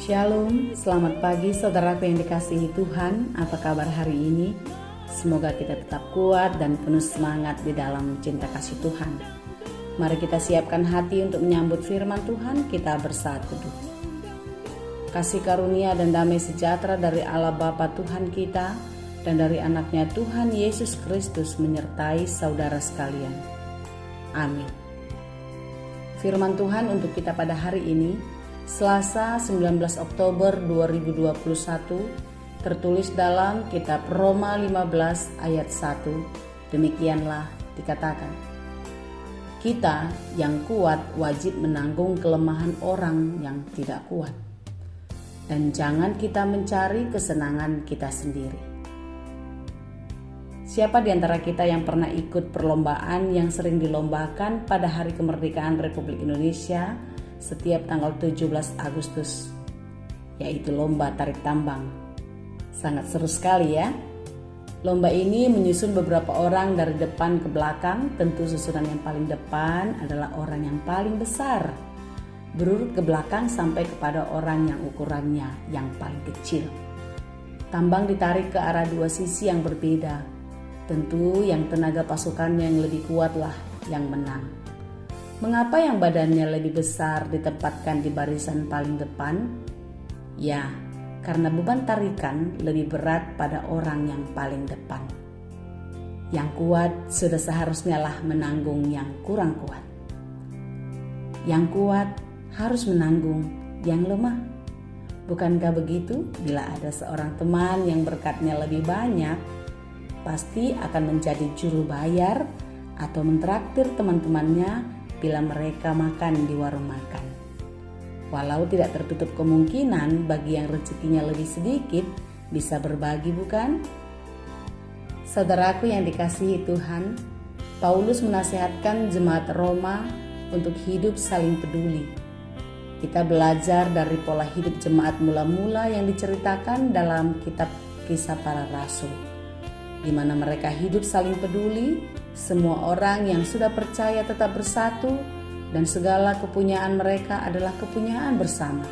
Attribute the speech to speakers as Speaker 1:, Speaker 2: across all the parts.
Speaker 1: Shalom, selamat pagi saudaraku yang dikasihi Tuhan. Apa kabar hari ini? Semoga kita tetap kuat dan penuh semangat di dalam cinta kasih Tuhan. Mari kita siapkan hati untuk menyambut firman Tuhan. Kita bersatu teduh. Kasih karunia dan damai sejahtera dari Allah Bapa Tuhan kita dan dari anaknya Tuhan Yesus Kristus menyertai saudara sekalian. Amin. Firman Tuhan untuk kita pada hari ini, Selasa 19 Oktober 2021, tertulis dalam kitab Roma 15 ayat 1. Demikianlah dikatakan, kita yang kuat wajib menanggung kelemahan orang yang tidak kuat. Dan jangan kita mencari kesenangan kita sendiri. Siapa di antara kita yang pernah ikut perlombaan yang sering dilombakan pada Hari Kemerdekaan Republik Indonesia setiap tanggal 17 Agustus, yaitu lomba tarik tambang? Sangat seru sekali ya. Lomba ini menyusun beberapa orang dari depan ke belakang. Tentu susunan yang paling depan adalah orang yang paling besar, berurut ke belakang sampai kepada orang yang ukurannya yang paling kecil. Tambang ditarik ke arah dua sisi yang berbeda. Tentu yang tenaga pasukannya yang lebih kuatlah yang menang. Mengapa yang badannya lebih besar ditempatkan di barisan paling depan? Ya, karena beban tarikan lebih berat pada orang yang paling depan. Yang kuat sudah seharusnya lah menanggung yang kurang kuat. Yang kuat harus menanggung yang lemah. Bukankah begitu? Bila ada seorang teman yang berkatnya lebih banyak, pasti akan menjadi juru bayar atau mentraktir teman-temannya bila mereka makan di warung makan. Walau tidak tertutup kemungkinan bagi yang rezekinya lebih sedikit bisa berbagi, bukan? Saudaraku yang dikasihi Tuhan, Paulus menasihatkan jemaat Roma untuk hidup saling peduli. Kita belajar dari pola hidup jemaat mula-mula yang diceritakan dalam kitab Kisah Para Rasul, di mana mereka hidup saling peduli. Semua orang yang sudah percaya tetap bersatu dan segala kepunyaan mereka adalah kepunyaan bersama.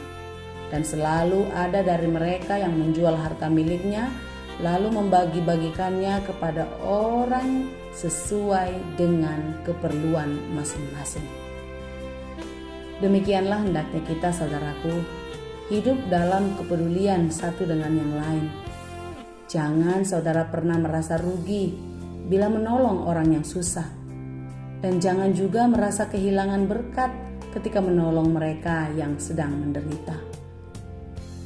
Speaker 1: Dan selalu ada dari mereka yang menjual harta miliknya lalu membagi-bagikannya kepada orang sesuai dengan keperluan masing-masing. Demikianlah hendaknya kita, saudaraku, hidup dalam kepedulian satu dengan yang lain. Jangan saudara pernah merasa rugi bila menolong orang yang susah. Dan jangan juga merasa kehilangan berkat ketika menolong mereka yang sedang menderita.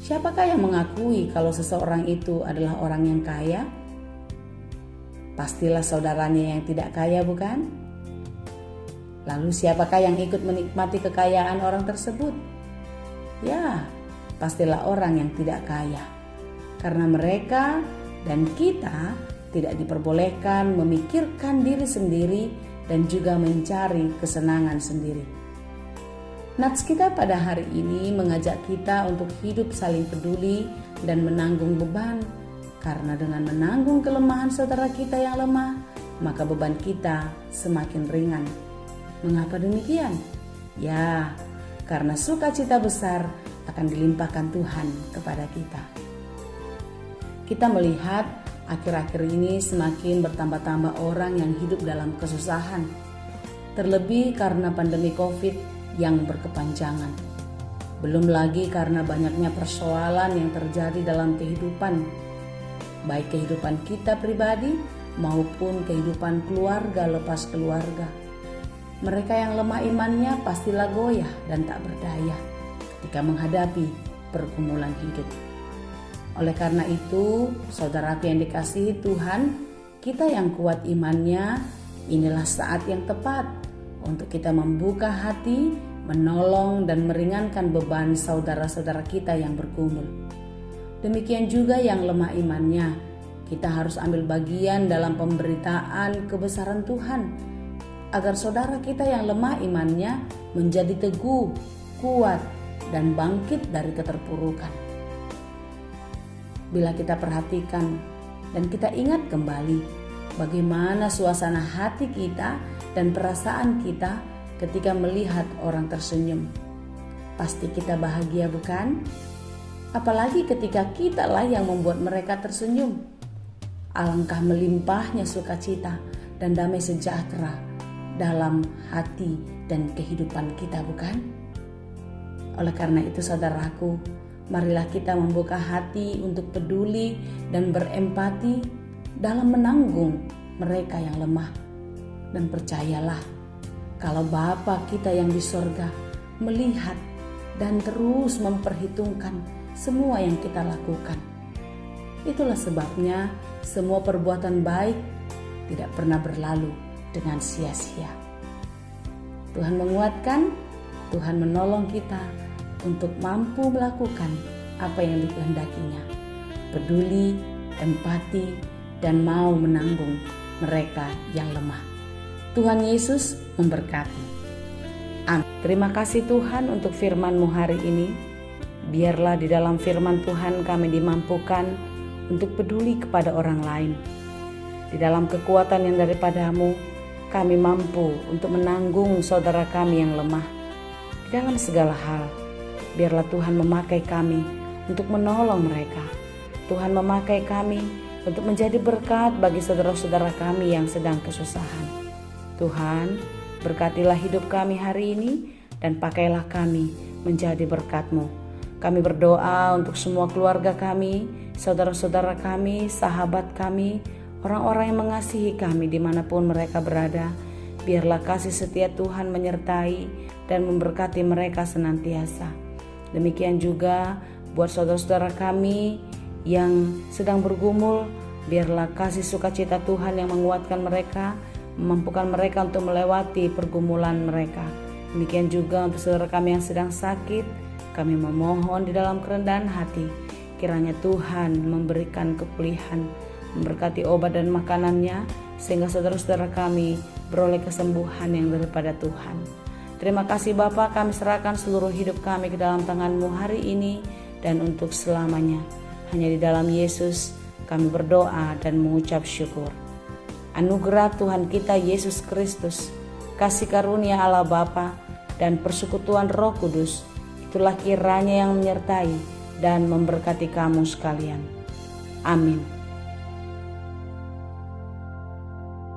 Speaker 1: Siapakah yang mengakui kalau seseorang itu adalah orang yang kaya? Pastilah saudaranya yang tidak kaya, bukan? Lalu siapakah yang ikut menikmati kekayaan orang tersebut? Ya, pastilah orang yang tidak kaya. Karena mereka dan kita tidak diperbolehkan memikirkan diri sendiri dan juga mencari kesenangan sendiri. Nats kita pada hari ini mengajak kita untuk hidup saling peduli dan menanggung beban. Karena dengan menanggung kelemahan saudara kita yang lemah, maka beban kita semakin ringan. Mengapa demikian? Ya, karena sukacita besar akan dilimpahkan Tuhan kepada kita. Kita melihat akhir-akhir ini semakin bertambah-tambah orang yang hidup dalam kesusahan, terlebih karena pandemi COVID yang berkepanjangan. Belum lagi karena banyaknya persoalan yang terjadi dalam kehidupan, baik kehidupan kita pribadi maupun kehidupan keluarga lepas keluarga. Mereka yang lemah imannya pastilah goyah dan tak berdaya ketika menghadapi pergumulan hidup. Oleh karena itu, saudaraku yang dikasihi Tuhan, kita yang kuat imannya, inilah saat yang tepat untuk kita membuka hati, menolong dan meringankan beban saudara-saudara kita yang bergumul. Demikian juga yang lemah imannya, kita harus ambil bagian dalam pemberitaan kebesaran Tuhan, agar saudara kita yang lemah imannya menjadi teguh, kuat, dan bangkit dari keterpurukan. Bila kita perhatikan dan kita ingat kembali bagaimana suasana hati kita dan perasaan kita ketika melihat orang tersenyum, pasti kita bahagia, bukan? Apalagi ketika kitalah yang membuat mereka tersenyum. Alangkah melimpahnya sukacita dan damai sejahtera dalam hati dan kehidupan kita, bukan? Oleh karena itu saudaraku, marilah kita membuka hati untuk peduli dan berempati dalam menanggung mereka yang lemah. Dan percayalah, kalau Bapa kita yang di sorga melihat dan terus memperhitungkan semua yang kita lakukan. Itulah sebabnya semua perbuatan baik tidak pernah berlalu dengan sia-sia. Tuhan menguatkan, Tuhan menolong kita untuk mampu melakukan apa yang dikehendakinya. Peduli, empati, dan mau menanggung mereka yang lemah. Tuhan Yesus memberkati. Amin. Terima kasih Tuhan untuk firman-Mu hari ini. Biarlah di dalam firman Tuhan kami dimampukan untuk peduli kepada orang lain. Di dalam kekuatan yang daripada-Mu, kami mampu untuk menanggung saudara kami yang lemah. Di dalam segala hal, biarlah Tuhan memakai kami untuk menolong mereka. Tuhan memakai kami untuk menjadi berkat bagi saudara-saudara kami yang sedang kesusahan. Tuhan, berkatilah hidup kami hari ini dan pakailah kami menjadi berkat-Mu. Kami berdoa untuk semua keluarga kami, saudara-saudara kami, sahabat kami, orang-orang yang mengasihi kami dimanapun mereka berada. Biarlah kasih setia Tuhan menyertai dan memberkati mereka senantiasa. Demikian juga buat saudara-saudara kami yang sedang bergumul, biarlah kasih sukacita Tuhan yang menguatkan mereka, memampukan mereka untuk melewati pergumulan mereka. Demikian juga untuk saudara kami yang sedang sakit, kami memohon di dalam kerendahan hati, kiranya Tuhan memberikan kepulihan, memberkati obat dan makanannya, sehingga saudara-saudara kami beroleh kesembuhan yang daripada Tuhan. Terima kasih Bapa, kami serahkan seluruh hidup kami ke dalam tangan-Mu hari ini dan untuk selamanya. Hanya di dalam Yesus kami berdoa dan mengucap syukur. Anugerah Tuhan kita Yesus Kristus, kasih karunia Allah Bapa, dan persekutuan Roh Kudus, itulah kiranya yang menyertai dan memberkati kamu sekalian. Amin.